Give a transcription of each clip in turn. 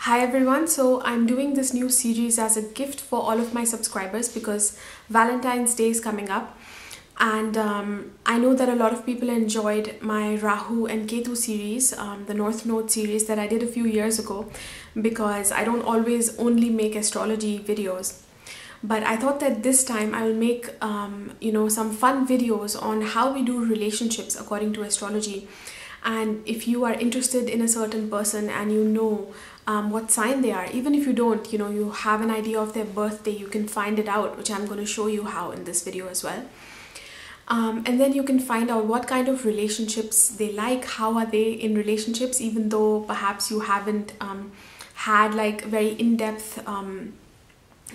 Hi everyone, so I'm doing this new series as a gift for all of my subscribers because Valentine's Day is coming up, and I know that a lot of people enjoyed my Rahu and Ketu series, the North Node series that I did a few years ago, because I don't always only make astrology videos. But I thought that this time I'll make some fun videos on how we do relationships according to astrology. And if you are interested in a certain person and you know what sign they are, even if you don't, you have an idea of their birthday, you can find it out, which I'm going to show you how in this video as well. And then you can find out what kind of relationships they like, how are they in relationships, even though perhaps you haven't had like very in-depth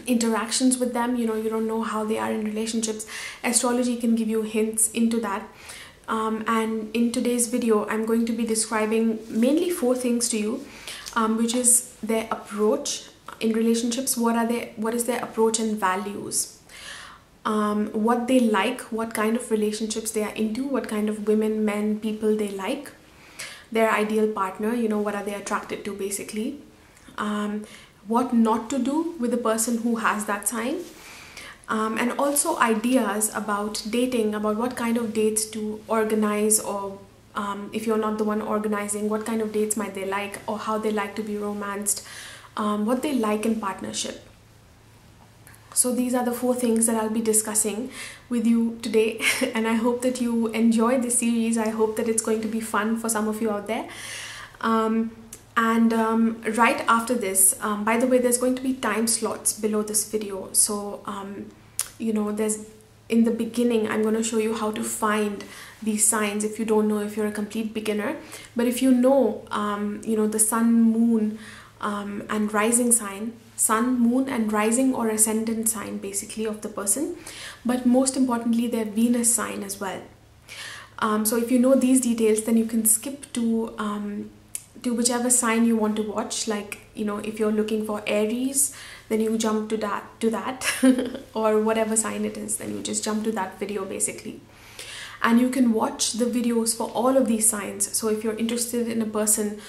interactions with them, you don't know how they are in relationships. Astrology can give you hints into that. And in today's video, I'm going to be describing mainly 4 things to you, which is their approach in relationships. What is their approach and values? What they like, what kind of relationships they are into, what kind of women, men, people they like, their ideal partner, what are they attracted to basically, what not to do with the person who has that sign, and also ideas about dating, about what kind of dates to organize, or if you're not the one organizing, what kind of dates might they like, or how they like to be romanced, what they like in partnership. So these are the 4 things that I'll be discussing with you today, and I hope that you enjoy this series. I hope that it's going to be fun for some of you out there. Right after this, by the way, there's going to be time slots below this video. So, there's in the beginning, I'm going to show you how to find these signs if you don't know, if you're a complete beginner. But if you know, the sun, moon, and rising sign, sun, moon, and rising or ascendant sign basically of the person, but most importantly, their Venus sign as well. So if you know these details, then you can skip to whichever sign you want to watch. Like, if you're looking for Aries, then you jump to that or whatever sign it is, then you just jump to that video basically. And you can watch the videos for all of these signs. So if you're interested in a person,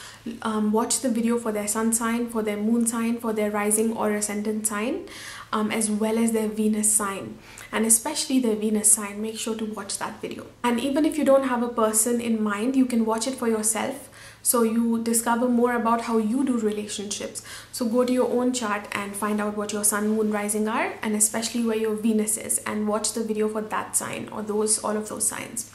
watch the video for their sun sign, for their moon sign, for their rising or ascendant sign, as well as their Venus sign. And especially their Venus sign, make sure to watch that video. And even if you don't have a person in mind, you can watch it for yourself, so you discover more about how you do relationships. So go to your own chart and find out what your sun, moon, rising are, and especially where your Venus is, and watch the video for that sign or all of those signs.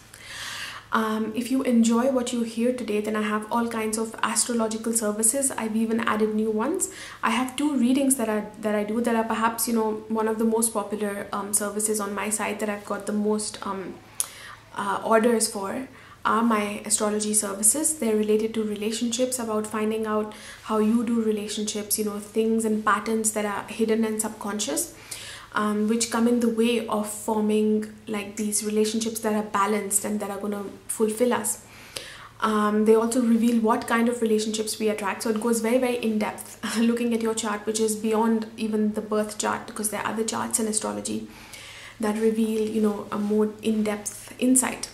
If you enjoy what you hear today, then I have all kinds of astrological services. I've even added new ones. I have 2 readings that I do that are perhaps one of the most popular services on my site that I've got the most orders for. Are my astrology services. They're related to relationships, about finding out how you do relationships, things and patterns that are hidden and subconscious, which come in the way of forming like these relationships that are balanced and that are going to fulfill us. They also reveal what kind of relationships we attract. So it goes very, very in depth, looking at your chart, which is beyond even the birth chart, because there are other charts in astrology that reveal, a more in-depth insight.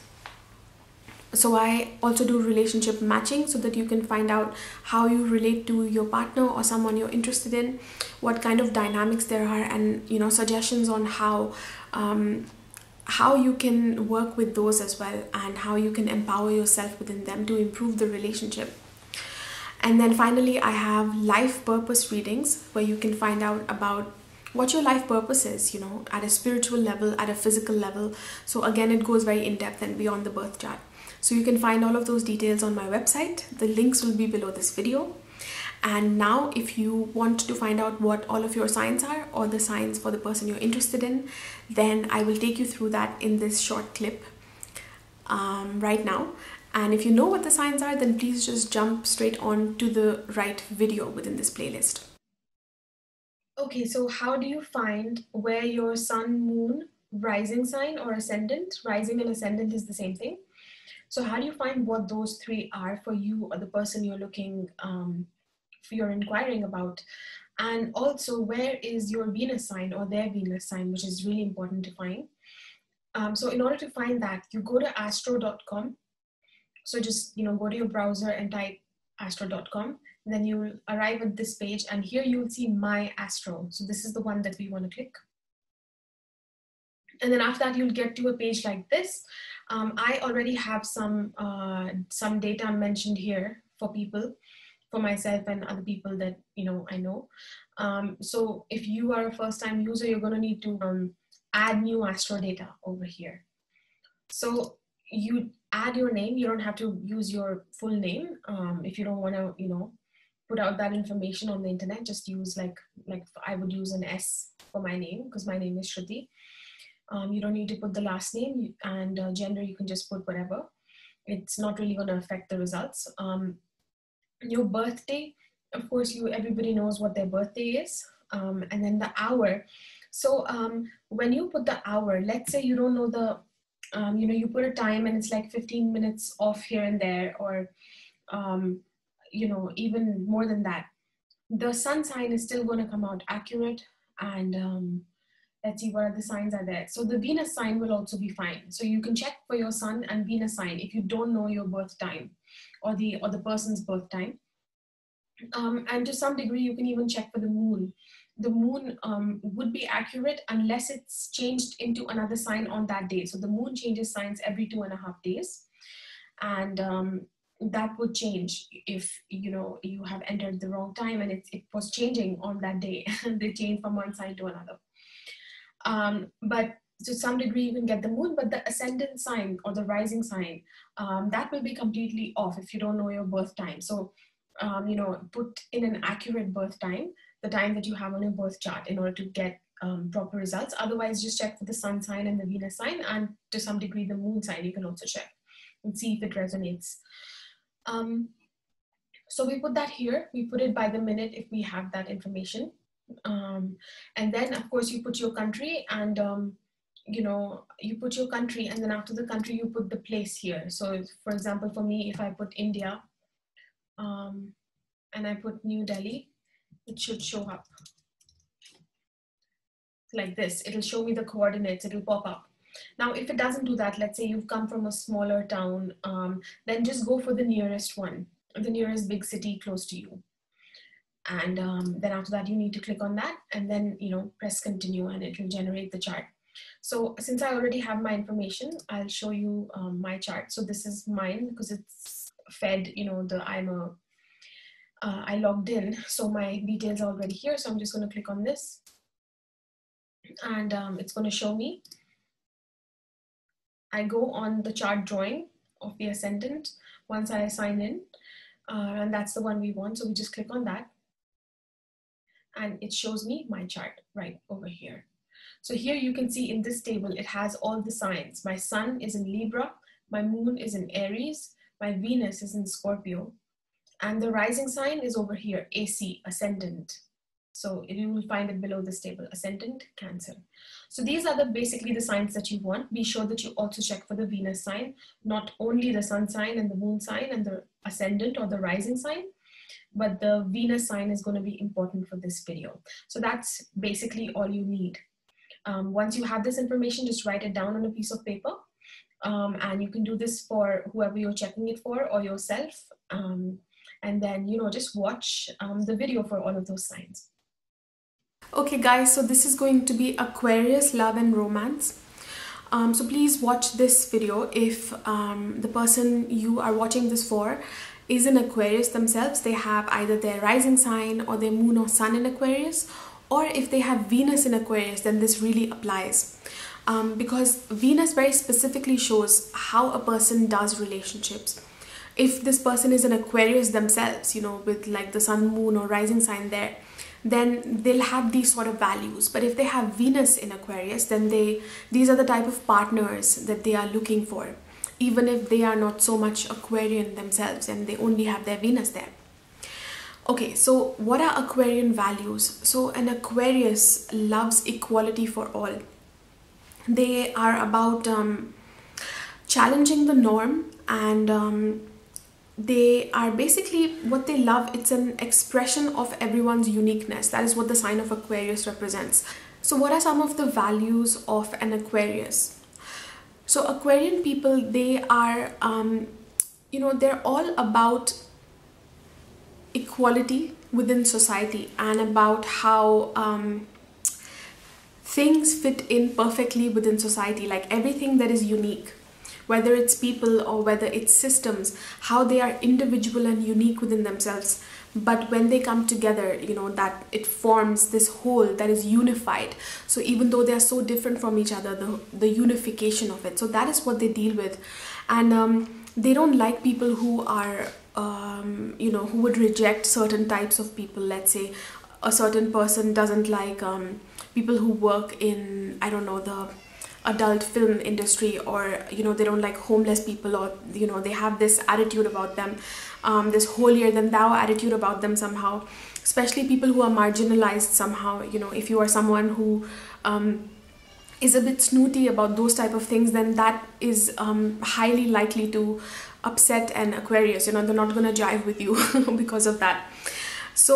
So I also do relationship matching, so that you can find out how you relate to your partner or someone you're interested in, what kind of dynamics there are, and suggestions on how you can work with those as well, and how you can empower yourself within them to improve the relationship. And then finally, I have life purpose readings, where you can find out about what your life purpose is, at a spiritual level, at a physical level. So again, it goes very in depth and beyond the birth chart. So you can find all of those details on my website. The links will be below this video. And now, if you want to find out what all of your signs are, or the signs for the person you're interested in, then I will take you through that in this short clip right now. And if you know what the signs are, then please just jump straight on to the right video within this playlist. Okay, so how do you find where your sun, moon, rising sign or ascendant, rising and ascendant is the same thing. So how do you find what those 3 are for you or the person you're looking, you're inquiring about? And also, where is your Venus sign or their Venus sign, which is really important to find. So in order to find that, you go to astro.com. So just, go to your browser and type astro.com. Then you will arrive at this page, and here you will see My Astro. So this is the one that we want to click. And then after that, you'll get to a page like this. I already have some data mentioned here for people, for myself and other people that I know. So if you are a first-time user, you're going to need to add new astro data over here. So you add your name. You don't have to use your full name if you don't want to put out that information on the internet. Just use like I would use an S for my name, because my name is Shruti. You don't need to put the last name, and gender you can just put whatever. It's not really going to affect the results. Your birthday, of course, everybody knows what their birthday is, and then the hour. So when you put the hour, let's say you don't know the you put a time and it's like 15 minutes off here and there, or even more than that, the sun sign is still going to come out accurate. And let's see what other signs are there. So the Venus sign will also be fine. So you can check for your sun and Venus sign if you don't know your birth time or the person's birth time. And to some degree, you can even check for the moon. The moon would be accurate unless it's changed into another sign on that day. So the moon changes signs every 2.5 days. And that would change if you have entered the wrong time and it was changing on that day. They change from one sign to another. But to some degree you can get the moon, but the ascendant sign or the rising sign, that will be completely off if you don't know your birth time. So put in an accurate birth time, the time that you have on your birth chart, in order to get proper results. Otherwise, just check for the sun sign and the Venus sign, and to some degree the moon sign you can also check and see if it resonates. So we put that here. We put it by the minute if we have that information. And then of course you put your country, and you put your country, and then after the country you put the place here. So for example, for me, if I put India and I put New Delhi, it should show up like this. It'll show me the coordinates, it'll pop up. Now if it doesn't do that, let's say you've come from a smaller town, then just go for the nearest one, the nearest big city close to you. And then after that, you need to click on that, and then press continue, and it will generate the chart. So since I already have my information, I'll show you my chart. So this is mine because it's fed, I logged in, so my details are already here. So I'm just going to click on this, and it's going to show me. I go on the chart drawing of the ascendant once I sign in, and that's the one we want. So we just click on that, and it shows me my chart right over here. So here you can see in this table, it has all the signs. My sun is in Libra, my moon is in Aries, my Venus is in Scorpio, and the rising sign is over here, AC, ascendant. So you will find it below this table, ascendant, Cancer. So these are basically the signs that you want. Be sure that you also check for the Venus sign, not only the sun sign and the moon sign and the ascendant or the rising sign, but the Venus sign is going to be important for this video. So that's basically all you need. Once you have this information, just write it down on a piece of paper. And you can do this for whoever you're checking it for or yourself. And then, just watch the video for all of those signs. Okay guys, so this is going to be Aquarius, love and romance. So please watch this video if the person you are watching this for is an Aquarius themselves. They have either their rising sign or their moon or sun in Aquarius, or if they have Venus in Aquarius, then this really applies. Because Venus very specifically shows how a person does relationships. If this person is an Aquarius themselves, with like the sun, moon or rising sign there, then they'll have these sort of values. But if they have Venus in Aquarius, then these are the type of partners that they are looking for, even if they are not so much Aquarian themselves and they only have their Venus there. Okay, so what are Aquarian values? So an Aquarius loves equality for all. They are about challenging the norm, and they are basically what they love. It's an expression of everyone's uniqueness. That is what the sign of Aquarius represents. So what are some of the values of an Aquarius? So Aquarian people, they are, they're all about equality within society and about how things fit in perfectly within society, like everything that is unique, whether it's people or whether it's systems, how they are individual and unique within themselves, but when they come together, you know, that it forms this whole that is unified. So even though they are so different from each other, the unification of it, so that is what they deal with. And they don't like people who are you know, who would reject certain types of people. Let's say a certain person doesn't like people who work in, I don't know, the adult film industry, or you know, they don't like homeless people, or you know, they have this attitude about them, this holier than thou attitude about them somehow, especially people who are marginalized somehow. You know, if you are someone who is a bit snooty about those type of things, then that is highly likely to upset an Aquarius. You know, they're not gonna jive with you because of that. So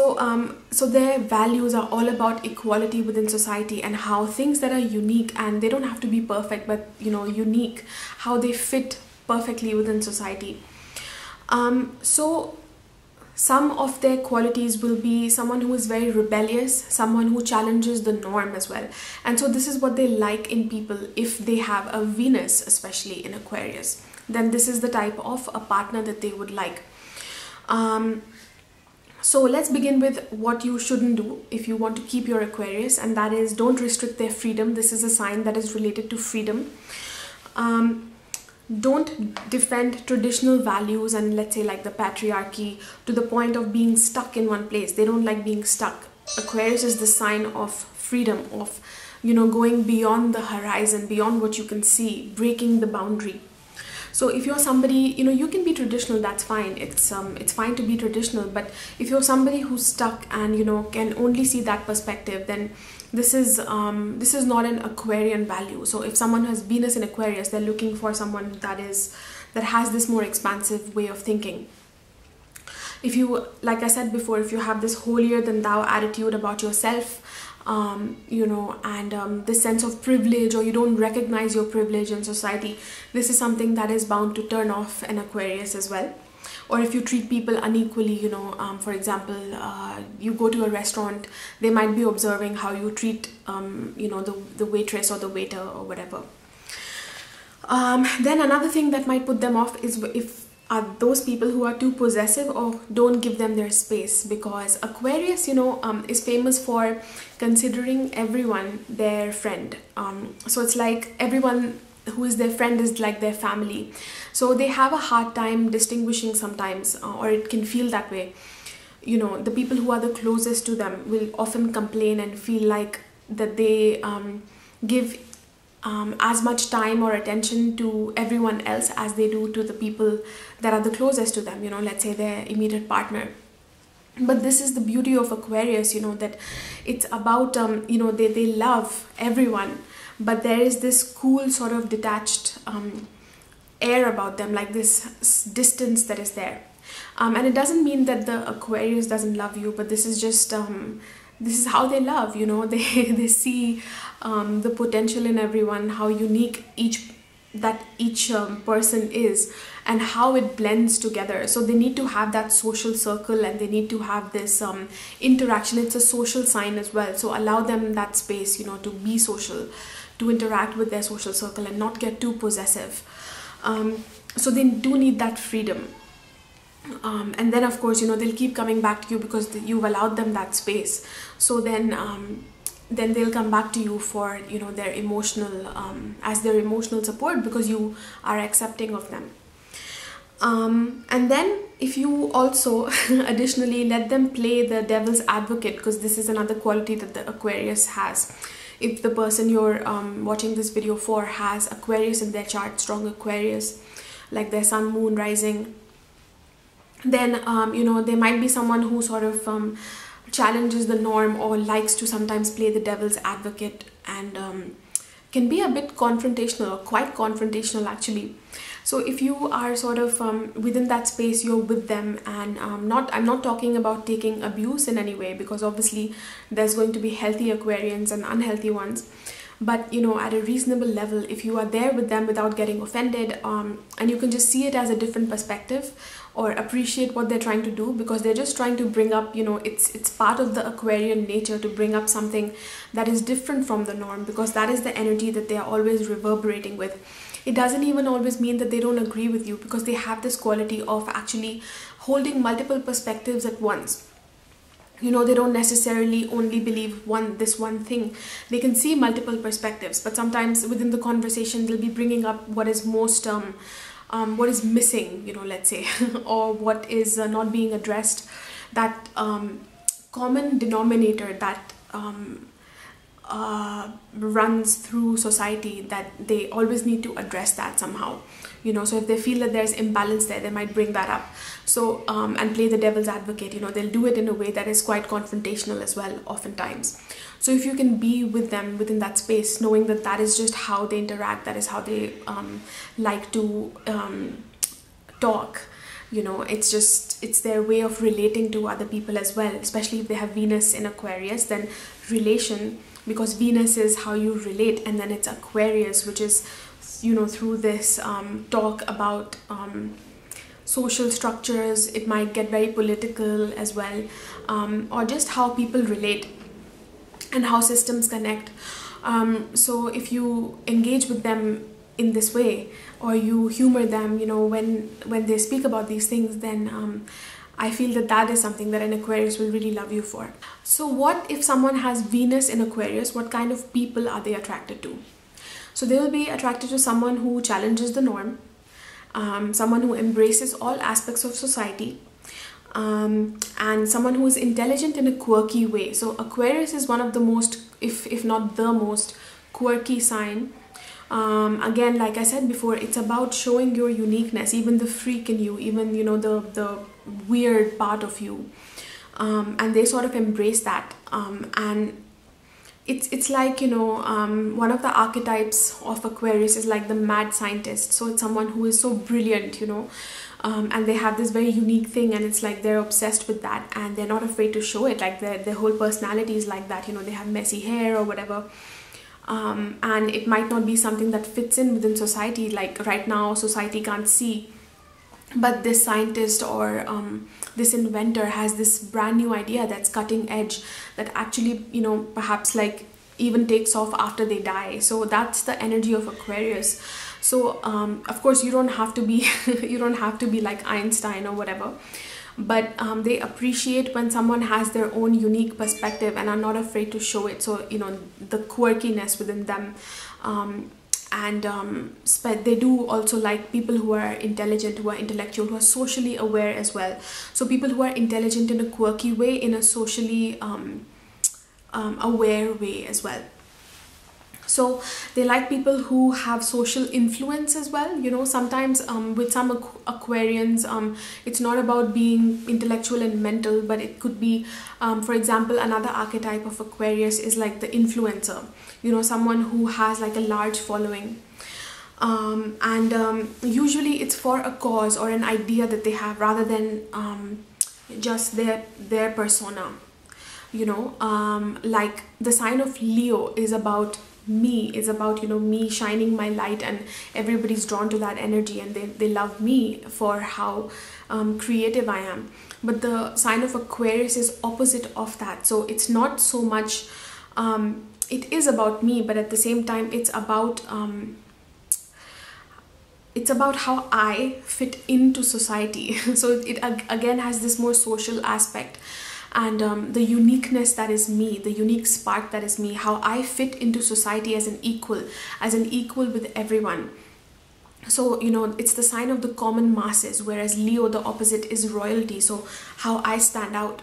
so their values are all about equality within society, and how things that are unique, and they don't have to be perfect, but you know, unique, how they fit perfectly within society. So some of their qualities will be someone who is very rebellious, someone who challenges the norm as well. And so this is what they like in people. If they have a Venus, especially in Aquarius, then this is the type of a partner that they would like. So let's begin with what you shouldn't do if you want to keep your Aquarius, and that is, don't restrict their freedom. This is a sign that is related to freedom. Don't defend traditional values and, let's say, like the patriarchy, to the point of being stuck in one place. They don't like being stuck. Aquarius is the sign of freedom, of, you know, going beyond the horizon, beyond what you can see, breaking the boundary. So if you're somebody, you know, you can be traditional, that's fine. It's fine to be traditional, but if you're somebody who's stuck and, you know, can only see that perspective, then this is not an Aquarian value. So if someone has Venus in Aquarius, they're looking for someone that has this more expansive way of thinking. If you, like I said before, if you have this holier than thou attitude about yourself, you know, and this sense of privilege, or you don't recognize your privilege in society, this is something that is bound to turn off an Aquarius as well. Or if you treat people unequally, you know, for example, you go to a restaurant, they might be observing how you treat, you know, the waitress or the waiter or whatever. Then another thing that might put them off is if those people who are too possessive or don't give them their space, because Aquarius, you know, is famous for considering everyone their friend. So it's like everyone who is their friend is like their family. So they have a hard time distinguishing sometimes, or it can feel that way. You know, the people who are the closest to them will often complain and feel like that they give as much time or attention to everyone else as they do to the people that are the closest to them, you know, let's say their immediate partner. But this is the beauty of Aquarius, you know, that it's about, you know, they love everyone, but there is this cool sort of detached air about them, like this distance that is there. And it doesn't mean that the Aquarius doesn't love you, but this is just, this is how they love, you know, they see the potential in everyone, how unique each person is, and how it blends together. So they need to have that social circle, and they need to have this interaction. It's a social sign as well, so allow them that space, you know, to be social, to interact with their social circle and not get too possessive. So they do need that freedom. And then of course, you know, they'll keep coming back to you because you've allowed them that space. So then they'll come back to you for, you know, their emotional, as their emotional support, because you are accepting of them. And then if you also additionally let them play the devil's advocate, because this is another quality that the Aquarius has. If the person you're watching this video for has Aquarius in their chart, strong Aquarius, like their sun, moon, rising, then you know, they might be someone who sort of challenges the norm, or likes to sometimes play the devil's advocate, and can be a bit confrontational, or quite confrontational actually. So if you are sort of within that space, you're with them, and I'm not talking about taking abuse in any way, because obviously there's going to be healthy Aquarians and unhealthy ones. But you know, at a reasonable level, if you are there with them without getting offended, and you can just see it as a different perspective or appreciate what they're trying to do, because they're just trying to bring up, you know, it's part of the Aquarian nature to bring up something that is different from the norm, because that is the energy that they are always reverberating with. It doesn't even always mean that they don't agree with you, because they have this quality of actually holding multiple perspectives at once. You know, they don't necessarily only believe this one thing. They can see multiple perspectives, but sometimes within the conversation they'll be bringing up what is most what is missing, you know, let's say, or what is not being addressed, that common denominator that runs through society, that they always need to address that somehow, you know. So if they feel that there's imbalance there, they might bring that up. So and play the devil's advocate, you know, they'll do it in a way that is quite confrontational as well, oftentimes. So if you can be with them within that space, knowing that that is just how they interact, that is how they like to talk, you know, it's their way of relating to other people as well, especially if they have Venus in Aquarius, then relation, because Venus is how you relate, and then it's Aquarius, which is, you know, through this talk about social structures. It might get very political as well, or just how people relate and how systems connect. So if you engage with them in this way, or you humor them, you know, when they speak about these things, then I feel that that is something that an Aquarius will really love you for. So what if someone has Venus in Aquarius? What kind of people are they attracted to? So they will be attracted to someone who challenges the norm, someone who embraces all aspects of society, and someone who is intelligent in a quirky way. So Aquarius is one of the most, if not the most, quirky sign. Again, like I said before, it's about showing your uniqueness, even the freak in you, even, you know, the weird part of you, and they sort of embrace that, and it's like, you know, one of the archetypes of Aquarius is like the mad scientist. So it's someone who is so brilliant, you know, and they have this very unique thing, and it's like they're obsessed with that, and they're not afraid to show it. Like their whole personality is like that, you know, they have messy hair or whatever. And it might not be something that fits in within society, like right now society can't see, but this scientist or this inventor has this brand new idea that's cutting edge, that actually, you know, perhaps like even takes off after they die. So that's the energy of Aquarius. So of course you don't have to be you don't have to be like Einstein or whatever, but they appreciate when someone has their own unique perspective and are not afraid to show it. So, you know, the quirkiness within them, and they do also like people who are intelligent, who are intellectual, who are socially aware as well. So people who are intelligent in a quirky way, in a socially aware way as well. So they like people who have social influence as well. You know, sometimes with some Aquarians, it's not about being intellectual and mental, but it could be, for example, another archetype of Aquarius is like the influencer. You know, someone who has like a large following. And usually it's for a cause or an idea that they have, rather than just their persona. You know, like the sign of Leo is about me, is about, you know, me shining my light, and everybody's drawn to that energy, and they love me for how creative I am. But the sign of Aquarius is opposite of that. So it's not so much, it is about me, but at the same time it's about how I fit into society. So it again has this more social aspect, and the uniqueness that is me, the unique spark that is me, how I fit into society as an equal with everyone. So, you know, it's the sign of the common masses, whereas Leo, the opposite, is royalty. So how I stand out.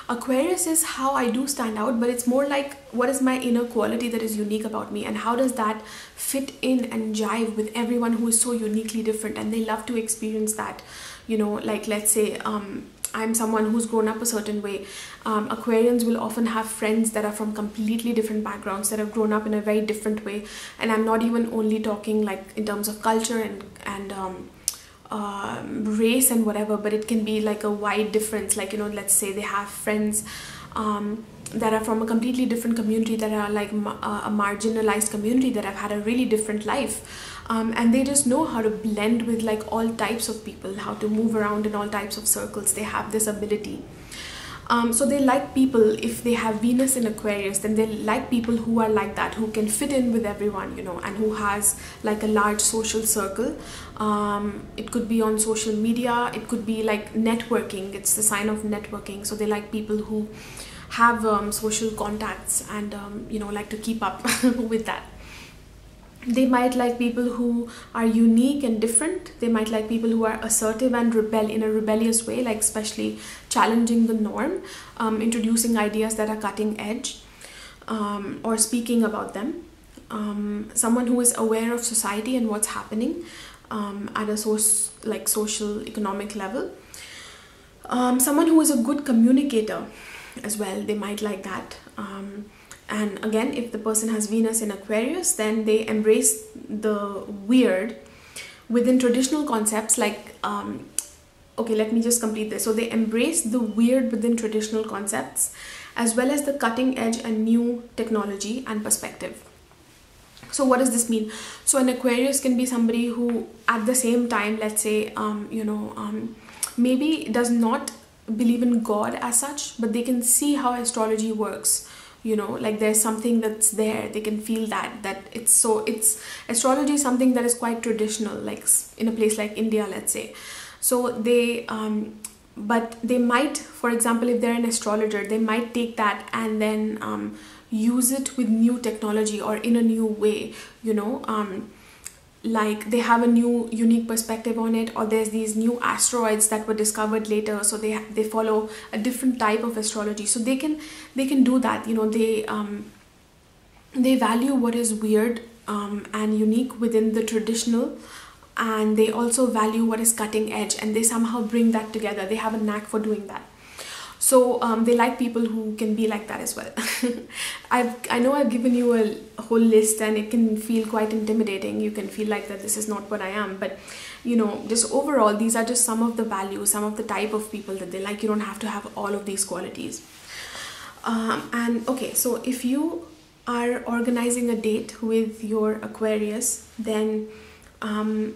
Aquarius is how I do stand out, but it's more like what is my inner quality that is unique about me, and how does that fit in and jive with everyone who is so uniquely different, and they love to experience that. You know, like let's say I'm someone who's grown up a certain way. Aquarians will often have friends that are from completely different backgrounds, that have grown up in a very different way, and I'm not even only talking like in terms of culture and race and whatever, but it can be like a wide difference. Like, you know, let's say they have friends that are from a completely different community, that are like a marginalized community, that have had a really different life, and they just know how to blend with like all types of people, how to move around in all types of circles. They have this ability. So they like people, if they have Venus in Aquarius, then they like people who are like that, who can fit in with everyone, you know, and who has like a large social circle. It could be on social media, it could be like networking. It's the sign of networking. So they like people who have social contacts and you know, like to keep up with that. They might like people who are unique and different. They might like people who are assertive and rebel in a rebellious way, like especially challenging the norm, introducing ideas that are cutting edge, or speaking about them. Someone who is aware of society and what's happening at a social economic level. Someone who is a good communicator as well. They might like that. And again, if the person has Venus in Aquarius, then they embrace the weird within traditional concepts, like okay, let me just complete this. So they embrace the weird within traditional concepts, as well as the cutting edge and new technology and perspective. So what does this mean? So an Aquarius can be somebody who at the same time, let's say, you know, maybe does not believe in God as such, but they can see how astrology works. You know, like there's something that's there. They can feel that it's astrology is something that is quite traditional, like in a place like India, let's say. So they but they might, for example, if they're an astrologer, they might take that and then use it with new technology or in a new way, you know, like they have a new unique perspective on it, or there's these new asteroids that were discovered later, so they follow a different type of astrology. So they can do that, you know. They value what is weird and unique within the traditional, and they also value what is cutting edge, and they somehow bring that together. They have a knack for doing that. So they like people who can be like that as well. I know I've given you a whole list, and it can feel quite intimidating. You can feel like that this is not what I am, but you know, just overall, these are just some of the values, some of the type of people that they like. You don't have to have all of these qualities. And okay, so if you are organizing a date with your Aquarius, then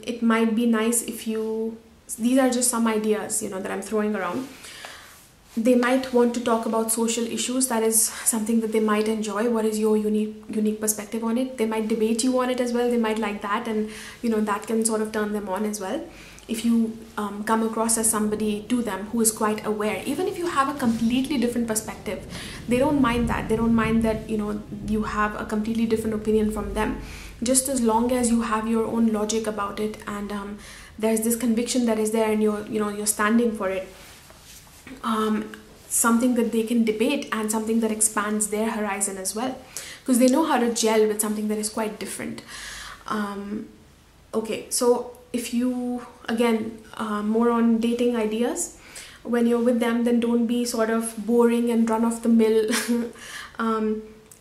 it might be nice if you, these are just some ideas, you know, that I'm throwing around. They might want to talk about social issues. That is something that they might enjoy. What is your unique perspective on it? They might debate you on it as well. They might like that, and you know, that can sort of turn them on as well. If you come across as somebody to them who is quite aware, even if you have a completely different perspective, they don't mind that. They don't mind that, you know, you have a completely different opinion from them, just as long as you have your own logic about it, and there's this conviction that is there, and you're standing for it. Something that they can debate, and something that expands their horizon as well, because they know how to gel with something that is quite different. Okay, so if you, again, more on dating ideas, when you're with them, then don't be sort of boring and run off the mill.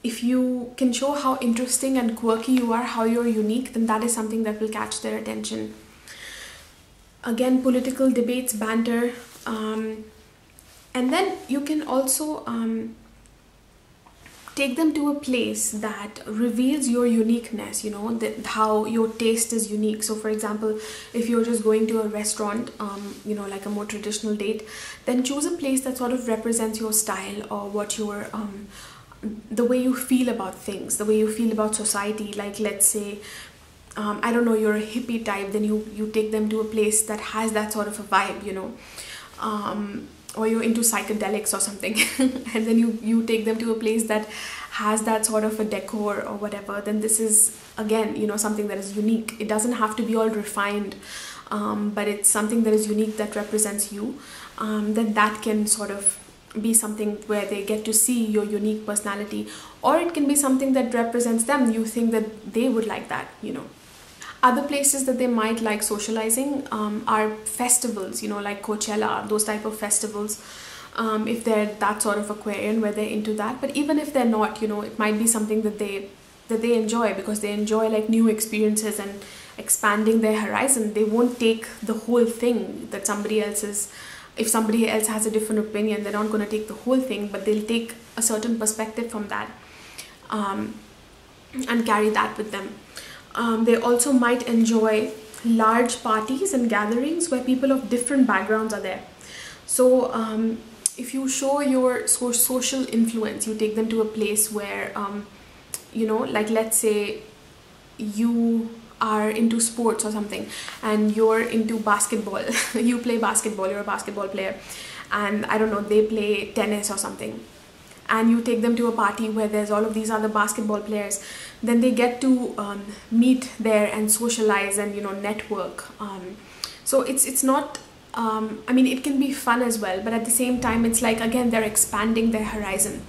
If you can show how interesting and quirky you are, how you're unique, then that is something that will catch their attention. Again, political debates, banter, and then you can also take them to a place that reveals your uniqueness, you know, how your taste is unique. So for example, if you're just going to a restaurant, you know, like a more traditional date, then choose a place that sort of represents your style, or what your the way you feel about things, the way you feel about society. Like let's say, I don't know, you're a hippie type, then you take them to a place that has that sort of a vibe, you know, or you're into psychedelics or something, and then you take them to a place that has that sort of a decor or whatever. Then this is, again, you know, something that is unique. It doesn't have to be all refined, but it's something that is unique, that represents you. Then that can sort of be something where they get to see your unique personality, or it can be something that represents them. You think that they would like that, you know. Other places that they might like socializing are festivals, you know, like Coachella, those type of festivals. If they're that sort of Aquarian, where they're into that. But even if they're not, you know, it might be something that they enjoy, because they enjoy like new experiences and expanding their horizon. They won't take the whole thing that somebody else is. If somebody else has a different opinion, they're not going to take the whole thing, but they'll take a certain perspective from that and carry that with them. They also might enjoy large parties and gatherings where people of different backgrounds are there. So if you show your social influence, you take them to a place where, you know, like let's say you are into sports or something and you're into basketball. You play basketball, you're a basketball player, and I don't know, they play tennis or something, and you take them to a party where there's all of these other basketball players, then they get to meet there and socialize and, you know, network. So it's not, I mean, it can be fun as well, but at the same time, it's like, again, they're expanding their horizon.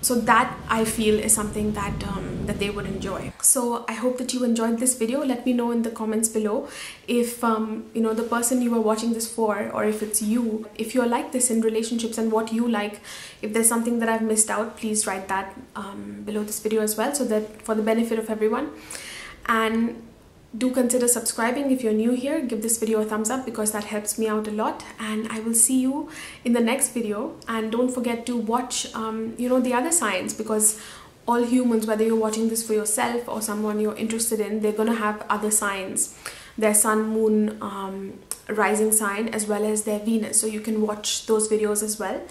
So that I feel is something that that they would enjoy. So I hope that you enjoyed this video. Let me know in the comments below if you know, the person you are watching this for, or if it's you, if you're like this in relationships and what you like. If there's something that I've missed out, please write that below this video as well, so that for the benefit of everyone. And do consider subscribing if you're new here. Give this video a thumbs up because that helps me out a lot, and I will see you in the next video. And don't forget to watch you know, the other signs, because all humans, whether you're watching this for yourself or someone you're interested in, they're gonna have other signs, their sun, moon, rising sign, as well as their Venus, so you can watch those videos as well.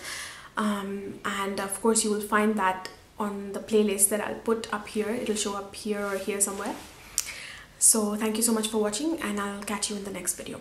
And of course you will find that on the playlist that I'll put up here. It'll show up here or here somewhere. So thank you so much for watching, and I'll catch you in the next video.